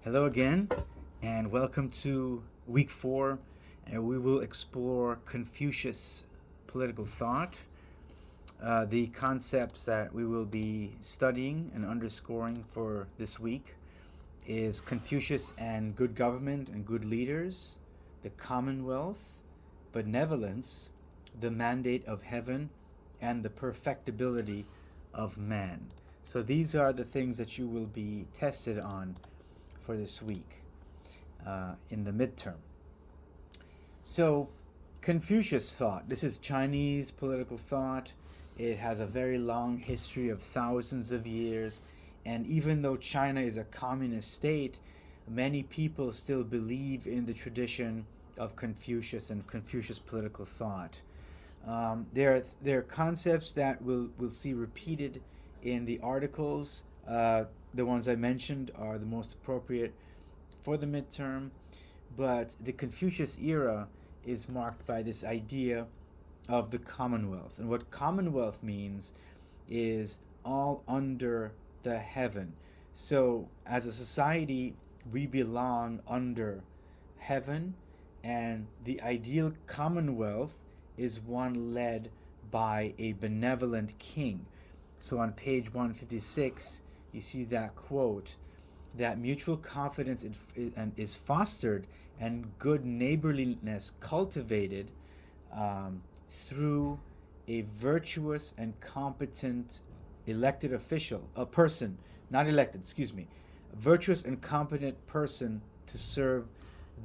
Hello again, and welcome to week 4, and we will explore Confucius political thought. The concepts that we will be studying and underscoring for this week is Confucius and good government and good leaders, the commonwealth, benevolence, the mandate of heaven, and the perfectibility of man. So these are the things that you will be tested on for this week in the midterm. So, Confucius thought. This is Chinese political thought. It has a very long history of thousands of years. And even though China is a communist state, many people still believe in the tradition of Confucius and Confucius political thought. There are concepts that we'll see repeated in the articles. The ones I mentioned are the most appropriate for the midterm, but the Confucius era is marked by this idea of the commonwealth. And what commonwealth means is all under the heaven. So, as a society, we belong under heaven, and the ideal commonwealth is one led by a benevolent king. So, on page 156, you see that quote that mutual confidence is fostered and good neighborliness cultivated through a virtuous and competent elected official, a person, not elected, excuse me, a virtuous and competent person to serve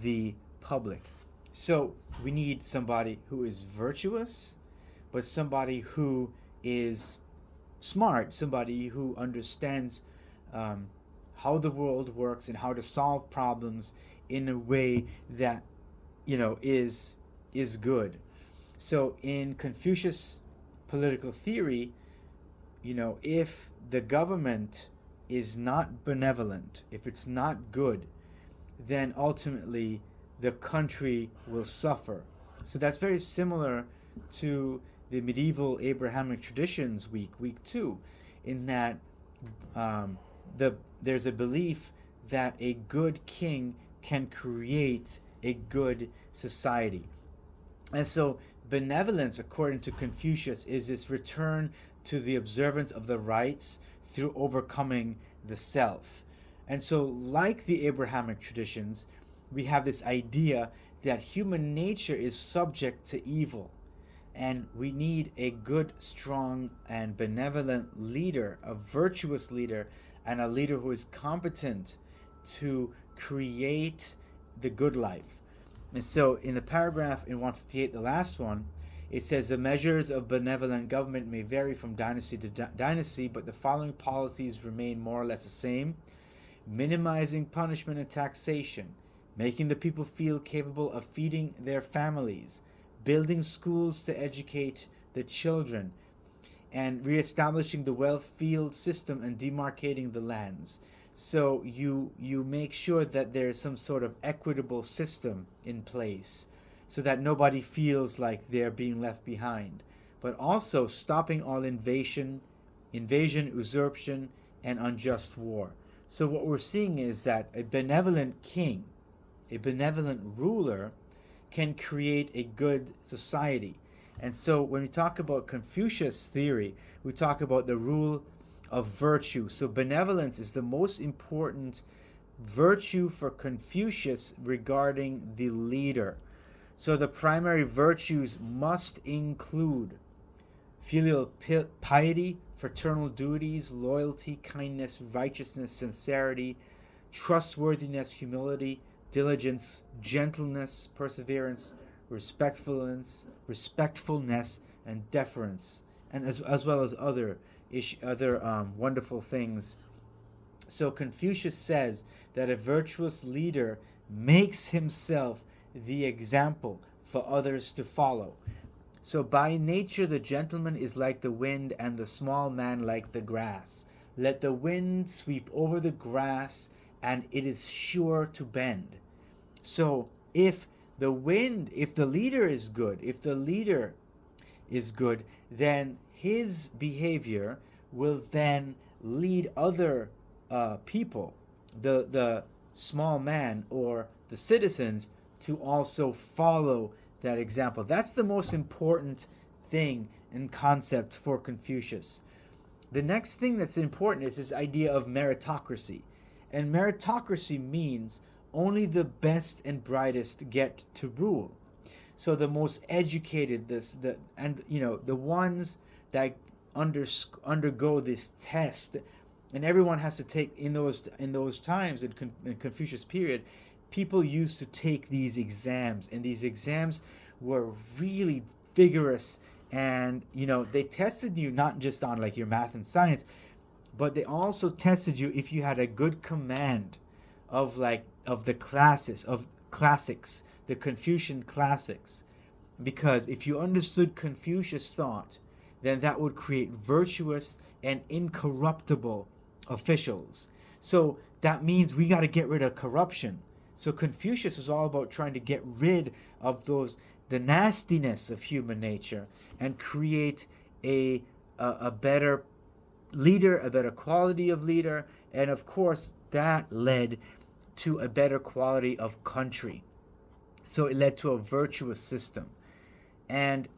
the public. So we need somebody who is virtuous, but somebody who is smart, somebody who understands how the world works and how to solve problems in a way that is good. So in Confucius political theory, if the government is not benevolent, if it's not good, then ultimately the country will suffer. So that's very similar to the medieval Abrahamic traditions week 2, in that there's a belief that a good king can create a good society. And so benevolence, according to Confucius, is this return to the observance of the rights through overcoming the self. And so, like the Abrahamic traditions, we have this idea that human nature is subject to evil. And we need a good, strong, and benevolent leader, a virtuous leader, and a leader who is competent to create the good life. And so in the paragraph in 158, the last one, it says the measures of benevolent government may vary from dynasty to dynasty, but the following policies remain more or less the same: minimizing punishment and taxation, making the people feel capable of feeding their families, building schools to educate the children, and reestablishing the well-field system and demarcating the lands. So you make sure that there is some sort of equitable system in place so that nobody feels like they're being left behind. But also stopping all invasion, usurpation, and unjust war. So what we're seeing is that a benevolent king, a benevolent ruler, can create a good society. And so when we talk about Confucius theory, we talk about the rule of virtue. So benevolence is the most important virtue for Confucius regarding the leader. So the primary virtues must include filial piety, fraternal duties, loyalty, kindness, righteousness, sincerity, trustworthiness, humility, diligence, gentleness, perseverance, respectfulness, and deference, and as well as other wonderful things. So Confucius says that a virtuous leader makes himself the example for others to follow. So by nature the gentleman is like the wind, and the small man like the grass. Let the wind sweep over the grass, and it is sure to bend. So if the leader is good, then his behavior will then lead other people, the small man or the citizens to also follow that example. That's the most important thing and concept for Confucius. The next thing that's important is this idea of meritocracy. And meritocracy means only the best and brightest get to rule. So the most educated, the ones that undergo this test, and everyone has to take in those times in Confucius period, people used to take these exams, and these exams were really vigorous, and they tested you not just on like your math and science, but they also tested you if you had a good command of the classics, the Confucian classics. Because if you understood Confucius thought, then that would create virtuous and incorruptible officials. So that means we got to get rid of corruption. So Confucius was all about trying to get rid of the nastiness of human nature and create a better leader, a better quality of leader, and of course that led to a better quality of country. So it led to a virtuous system. And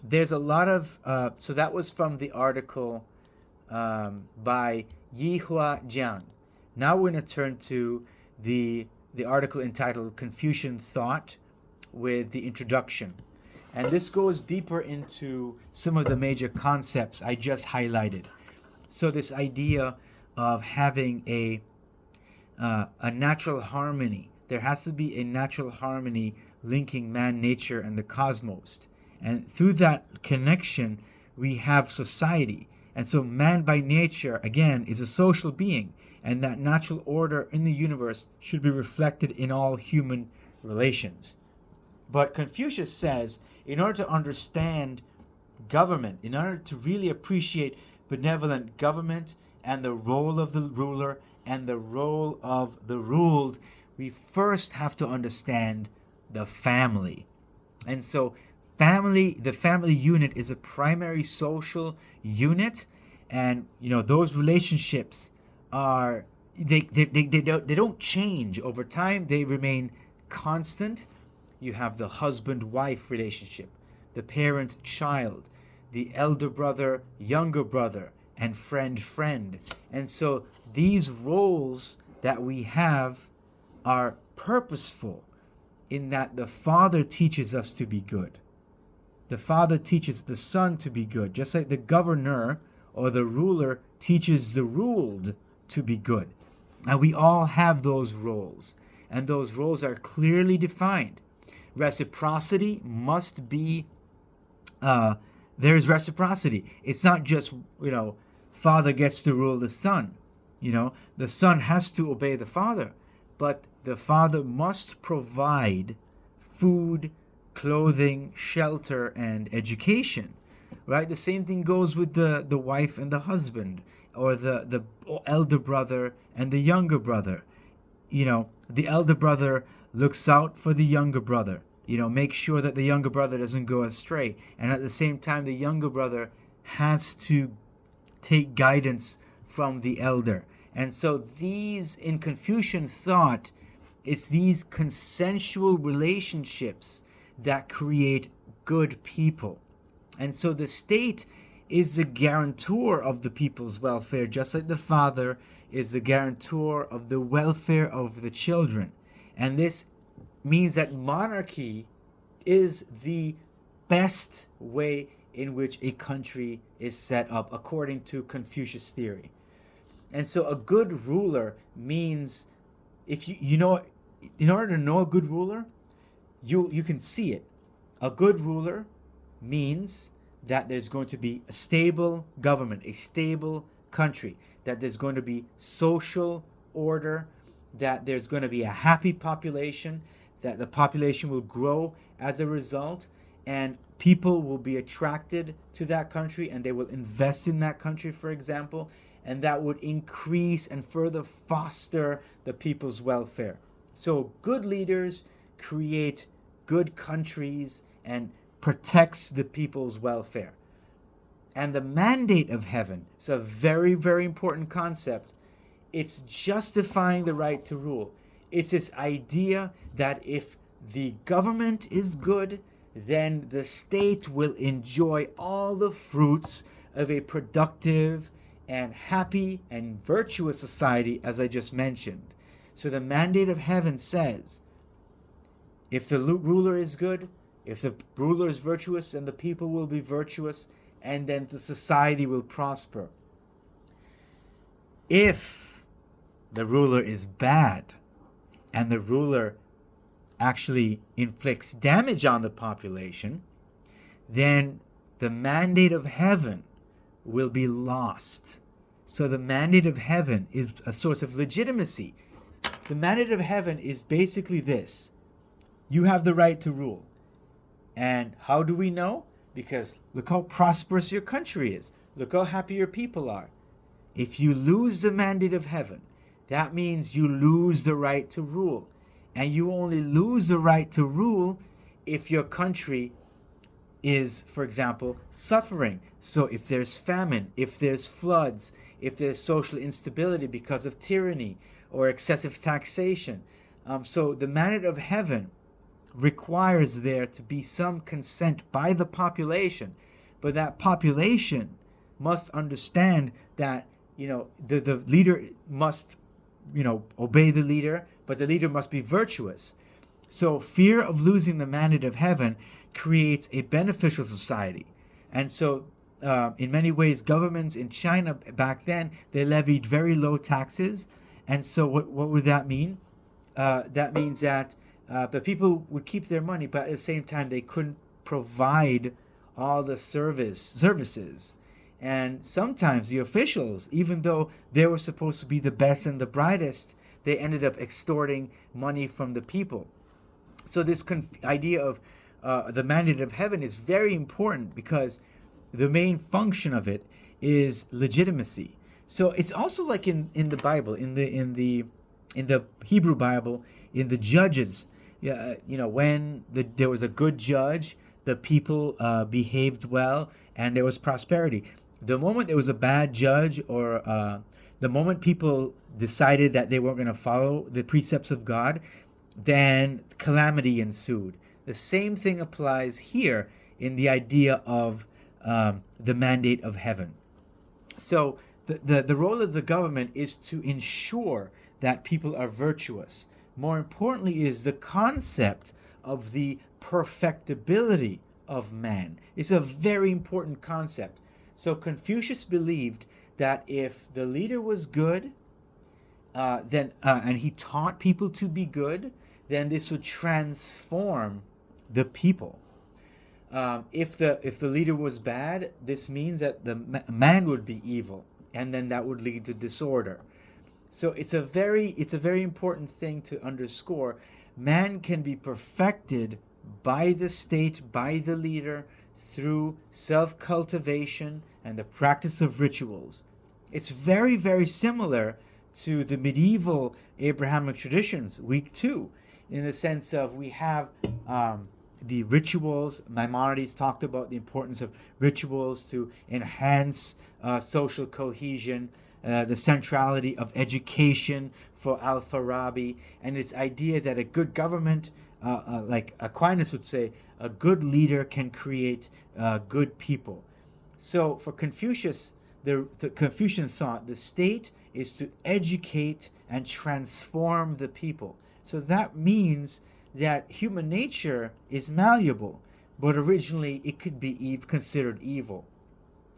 there's a lot of so that was from the article by Yi Hua Jiang. Now we're going to turn to the article entitled Confucian Thought, with the introduction. And this goes deeper into some of the major concepts I just highlighted. So this idea of having a natural harmony. There has to be a natural harmony linking man, nature, and the cosmos. And through that connection, we have society. And so man by nature, again, is a social being. And that natural order in the universe should be reflected in all human relations. But Confucius says, in order to understand government, in order to really appreciate benevolent government and the role of the ruler and the role of the ruled, we first have to understand the family. And so the family unit is a primary social unit, and those relationships are they don't change over time. They remain constant. You have the husband-wife relationship, the parent-child, the elder brother, younger brother, and friend. And so these roles that we have are purposeful in that the father teaches us to be good. The father teaches the son to be good, just like the governor or the ruler teaches the ruled to be good. And we all have those roles, and those roles are clearly defined. Reciprocity must be, there is reciprocity. It's not just, father gets to rule the son. The son has to obey the father, but the father must provide food, clothing, shelter, and education. Right? The same thing goes with the wife and the husband, or the elder brother and the younger brother. The elder brother looks out for the younger brother, make sure that the younger brother doesn't go astray. And at the same time, the younger brother has to take guidance from the elder. And so these, in Confucian thought, it's these consensual relationships that create good people. And so the state is the guarantor of the people's welfare, just like the father is the guarantor of the welfare of the children. And this means that monarchy is the best way in which a country is set up, according to Confucius theory. And so a good ruler means, if in order to know a good ruler, you can see it. A good ruler means that there's going to be a stable government, a stable country, that there's going to be social order, that there's going to be a happy population, that the population will grow as a result, and people will be attracted to that country and they will invest in that country, for example, and that would increase and further foster the people's welfare. So good leaders create good countries and protects the people's welfare. And the mandate of heaven is a very, very important concept. It's justifying the right to rule. It's this idea that if the government is good, then the state will enjoy all the fruits of a productive and happy and virtuous society, as I just mentioned. So the mandate of heaven says, if the ruler is good, if the ruler is virtuous, then the people will be virtuous, and then the society will prosper. If the ruler is bad, and the ruler actually inflicts damage on the population, then the mandate of heaven will be lost. So the mandate of heaven is a source of legitimacy. The mandate of heaven is basically this: you have the right to rule. And how do we know? Because look how prosperous your country is. Look how happy your people are. If you lose the mandate of heaven, that means you lose the right to rule. And you only lose the right to rule if your country is, for example, suffering. So if there's famine, if there's floods, if there's social instability because of tyranny or excessive taxation. So the mandate of heaven requires there to be some consent by the population, but that population must understand that the leader must obey the leader, but the leader must be virtuous. So fear of losing the mandate of heaven creates a beneficial society. And so in many ways, governments in China back then, they levied very low taxes. And so what would that mean? That means that the people would keep their money, but at the same time, they couldn't provide all the services. And sometimes the officials, even though they were supposed to be the best and the brightest, they ended up extorting money from the people. So this idea of the mandate of heaven is very important, because the main function of it is legitimacy. So it's also like in the Bible, in the Hebrew Bible, in the Judges. When there was a good judge, the people behaved well, and there was prosperity. The moment there was a bad judge, or the moment people decided that they weren't going to follow the precepts of God, then calamity ensued. The same thing applies here in the idea of the mandate of heaven. So the role of the government is to ensure that people are virtuous. More importantly is the concept of the perfectibility of man. It's a very important concept. So Confucius believed that if the leader was good, and he taught people to be good, then this would transform the people. If the leader was bad, this means that the man would be evil, and then that would lead to disorder. So it's a very important thing to underscore. Man can be perfected by the state, by the leader, through self-cultivation and the practice of rituals. It's very, very similar to the medieval Abrahamic traditions, week 2, in the sense of we have the rituals. Maimonides talked about the importance of rituals to enhance social cohesion, the centrality of education for Al-Farabi, and this idea that a good government, like Aquinas would say, a good leader can create good people. So for Confucius, the Confucian thought, the state is to educate and transform the people. So that means that human nature is malleable, but originally it could be considered evil.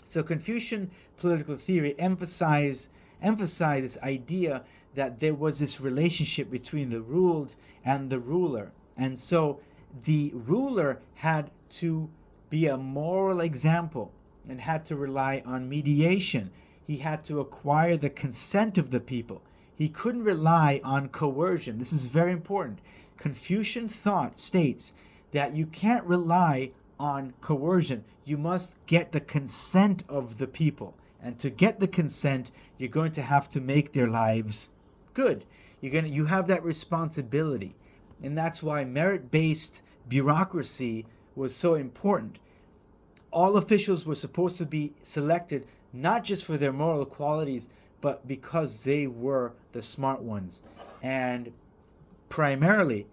So Confucian political theory emphasized this idea that there was this relationship between the ruled and the ruler. And so the ruler had to be a moral example and had to rely on mediation. He had to acquire the consent of the people. He couldn't rely on coercion. This is very important. Confucian thought states that you can't rely on coercion. You must get the consent of the people. And to get the consent, you're going to have to make their lives good. You have that responsibility. And that's why merit-based bureaucracy was so important. All officials were supposed to be selected not just for their moral qualities, but because they were the smart ones. And primarily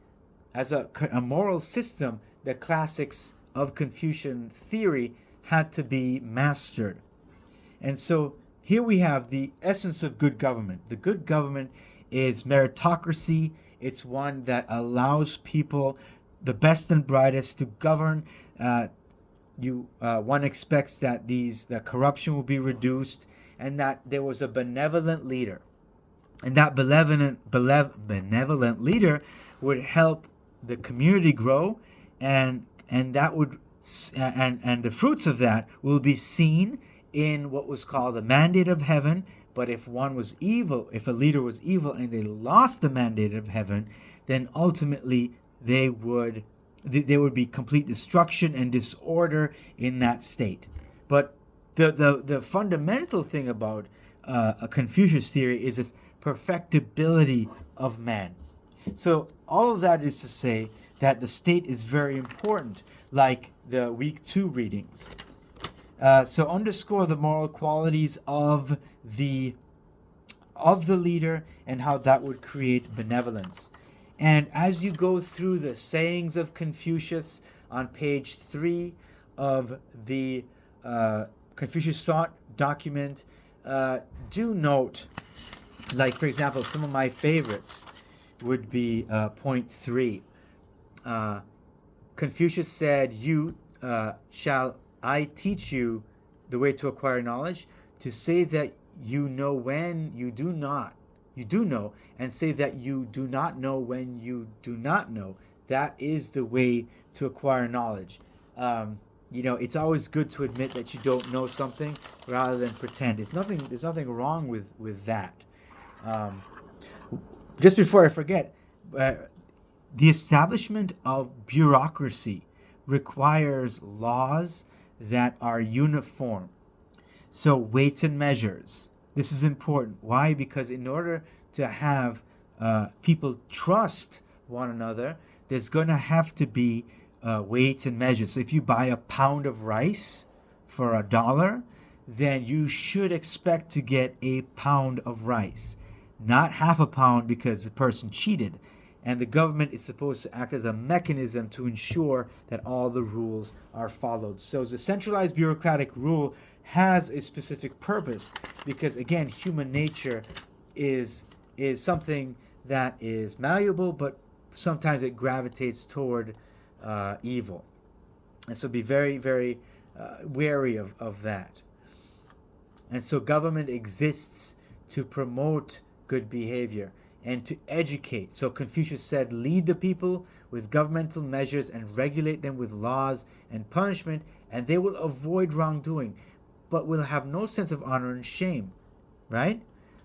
as a moral system, the classics of Confucian theory had to be mastered. And so here we have the essence of good government. The good government is meritocracy. It's one that allows people, the best and brightest, to govern. One expects that the corruption will be reduced, and that there was a benevolent leader, and that benevolent leader would help the community grow, and that would and the fruits of that will be seen in what was called the mandate of heaven. But if one was evil, if a leader was evil and they lost the mandate of heaven, then ultimately there would be complete destruction and disorder in that state. But the fundamental thing about a Confucius theory is this perfectibility of man. So all of that is to say that the state is very important, like the week 2 readings. So underscore the moral qualities of the leader and how that would create benevolence. And as you go through the sayings of Confucius on page 3 of the Confucius Thought document, do note, like for example, some of my favorites would be point 3. Confucius said, "You shall I teach you the way to acquire knowledge? To say that you know when you do know, and say that you do not know when you do not know. That is the way to acquire knowledge." It's always good to admit that you don't know something rather than pretend. There's nothing wrong with that. Just before I forget, the establishment of bureaucracy requires laws that are uniform. So weights and measures. This is important. Why? Because in order to have people trust one another, there's going to have to be weights and measures. So if you buy a pound of rice for $1, then you should expect to get a pound of rice, not half a pound, because the person cheated. And the government is supposed to act as a mechanism to ensure that all the rules are followed. So the centralized bureaucratic rule has a specific purpose, because again, human nature is something that is malleable, but sometimes it gravitates toward evil. And so be very, very wary of that. And so government exists to promote good behavior and to educate. So Confucius said, lead the people with governmental measures and regulate them with laws and punishment, and they will avoid wrongdoing, but will have no sense of honor and shame. Right?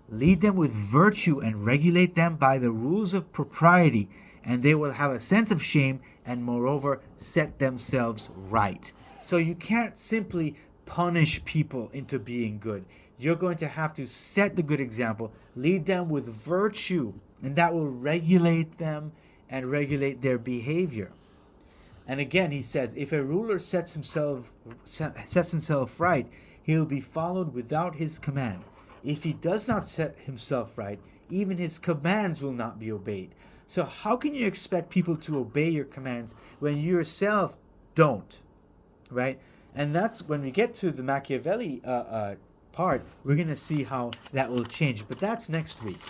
Lead them with virtue and regulate them by the rules of propriety, and they will have a sense of shame and moreover set themselves right. So you can't simply punish people into being good. You're going to have to set the good example, lead them with virtue, and that will regulate them and regulate their behavior. And again, he says, if a ruler sets himself right, he will be followed without his command. If he does not set himself right, even his commands will not be obeyed. So how can you expect people to obey your commands when you yourself don't? Right? And that's when we get to the Machiavelli part, we're going to see how that will change. But that's next week.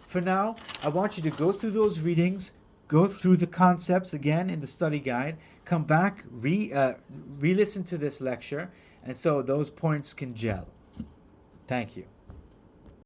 For now, I want you to go through those readings, go through the concepts again in the study guide, come back, re-listen to this lecture, and so those points can gel. Thank you.